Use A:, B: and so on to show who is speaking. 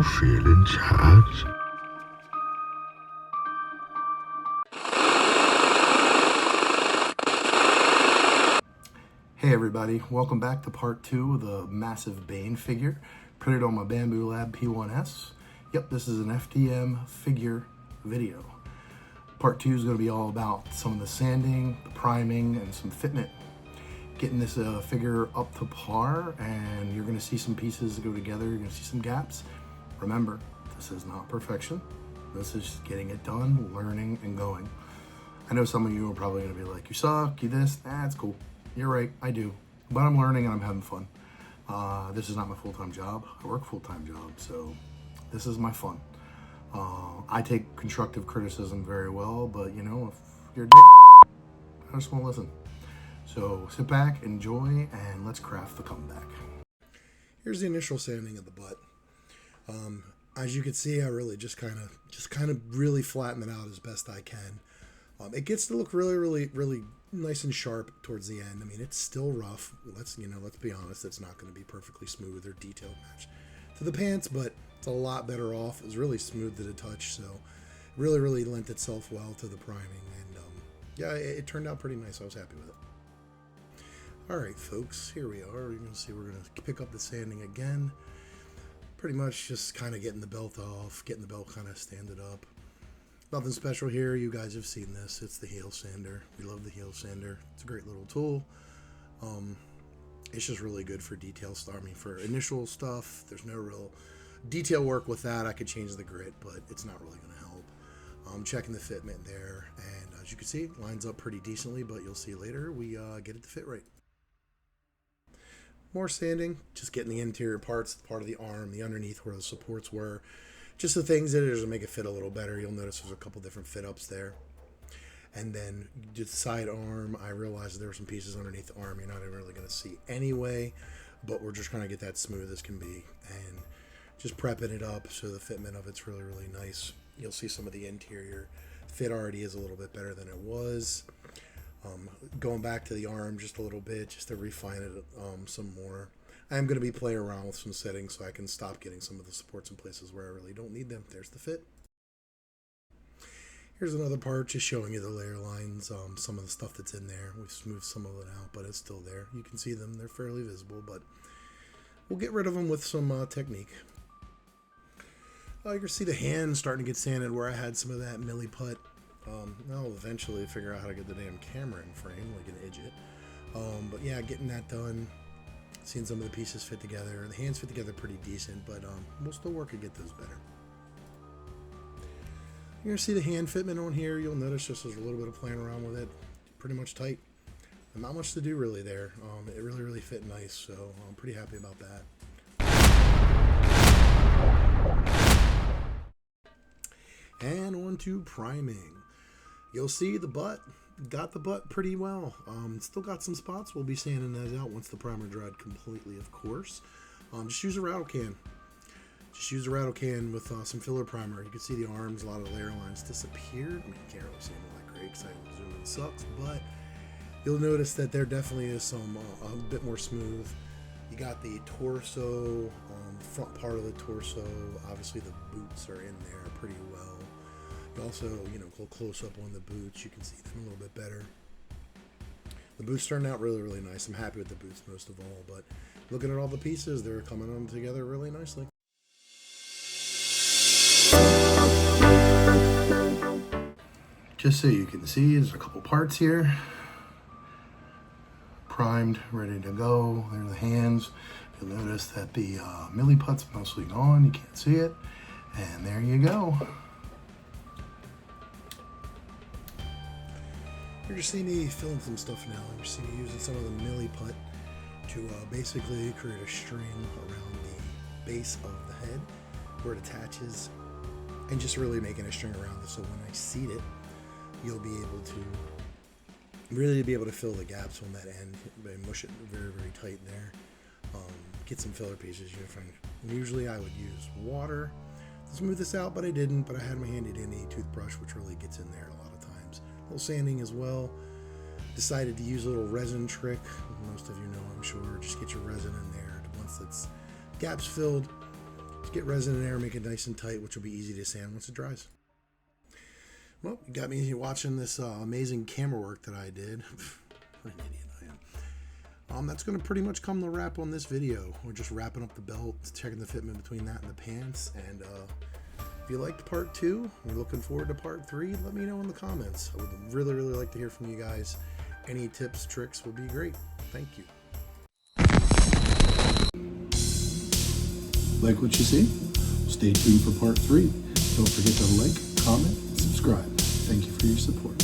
A: feel in charge?
B: Hey everybody, welcome back to part 2 of the massive Bane figure printed on my Bambu P1S. Yep, this is an FDM figure video. Part 2 is going to be all about some of the sanding, the priming, and some fitment. Getting this figure up to par, and you're going to see some pieces go together, you're going to see some gaps. Remember, this is not perfection. This is getting it done, learning, and going. I know some of you are probably going to be like, you suck, you this, it's cool. You're right, I do. But I'm learning and I'm having fun. This is not my full-time job. I work a full-time job, so this is my fun. I take constructive criticism very well, but you know, if you're a dick, I just want to listen. So sit back, enjoy, and let's craft the comeback. Here's the initial sanding of the butt. As you can see, I really just kind of really flatten it out as best I can. It gets to look really nice and sharp towards the end. I mean, it's still rough. Let's be honest. It's not going to be perfectly smooth or detailed match to the pants, but it's a lot better off. It was really smooth to the touch, so it really lent itself well to the priming. And yeah, it turned out pretty nice. I was happy with it. All right, folks, here we are. You can see we're going to pick up the sanding again. Pretty much just kind of getting the belt off, getting the belt kind of standed up. Nothing special here. You guys have seen this. It's the heel sander. We love the heel sander. It's a great little tool. It's just really good for detail stuff. I mean, for initial stuff, there's no real detail work with that. I could change the grit, but it's not really going to help. I'm checking the fitment there, and as you can see, it lines up pretty decently, but you'll see later we get it to fit right. More sanding, just getting the interior parts, part of the arm, the underneath where the supports were. Just the things that are to make it fit a little better. You'll notice there's a couple different fit ups there. And then the side arm, I realized there were some pieces underneath the arm you're not even really going to see anyway, but we're just trying to get that smooth as can be and just prepping it up so the fitment of it's really nice. You'll see some of the interior fit already is a little bit better than it was. Going back to the arm just a little bit just to refine it some more. I am going to be playing around with some settings so I can stop getting some of the supports in places where I really don't need them. There's the fit. Here's another part just showing you the layer lines, some of the stuff that's in there. We've smoothed some of it out, but it's still there. You can see them. They're fairly visible, but we'll get rid of them with some technique. You can see the hand starting to get sanded where I had some of that milli putt. I'll eventually figure out how to get the damn camera in frame like an idiot. But yeah, getting that done. Seeing some of the pieces fit together. The hands fit together pretty decent, but we'll still work to get those better. You're going to see the hand fitment on here. You'll notice just there's a little bit of playing around with it. Pretty much tight. And not much to do really there. It really fit nice, so I'm pretty happy about that. And on to priming. You'll see the butt. Got the butt pretty well. Still got some spots. We'll be sanding those out once the primer dried completely, of course. Just use a rattle can. Just use a rattle can with some filler primer. You can see the arms, a lot of the layer lines disappeared. I mean, you can't really see them all that great because I zoom in sucks, but you'll notice that there definitely is some a bit more smooth. You got the torso, front part of the torso. Obviously, the boots are in there pretty well. Also, go close up on the boots. You can see them a little bit better. The boots turned out really nice. I'm happy with the boots most of all, but looking at all the pieces, they're coming on together really nicely. Just so you can see, there's a couple parts here. Primed, ready to go. There are the hands. You'll notice that the milli putt's mostly gone. You can't see it. And there you go. You're just seeing me filling some stuff now. You're seeing me using some of the milli putt to basically create a string around the base of the head where it attaches, and just really making a string around it so when I seat it, you'll be able to really fill the gaps on that end and mush it very tight there. Get some filler pieces. Usually I would use water to smooth this out, but I didn't. But I had my handy dandy toothbrush, which really gets in there a lot of times. A little sanding as well. Decided to use a little resin trick. Most of you know, I'm sure. Just get your resin in there. Once it's gaps filled, just get resin in there, make it nice and tight, which will be easy to sand once it dries. Well, you got me watching this amazing camera work that I did. What an idiot I am. That's going to pretty much come to wrap on this video. We're just wrapping up the belt, checking the fitment between that and the pants. And if you liked part 2, we're looking forward to part 3. Let me know in the comments. I would really, really like to hear from you guys. Any tips, tricks would be great. Thank you. Like what you see? Stay tuned for part 3. Don't forget to like, comment, and subscribe. Thank you for your support.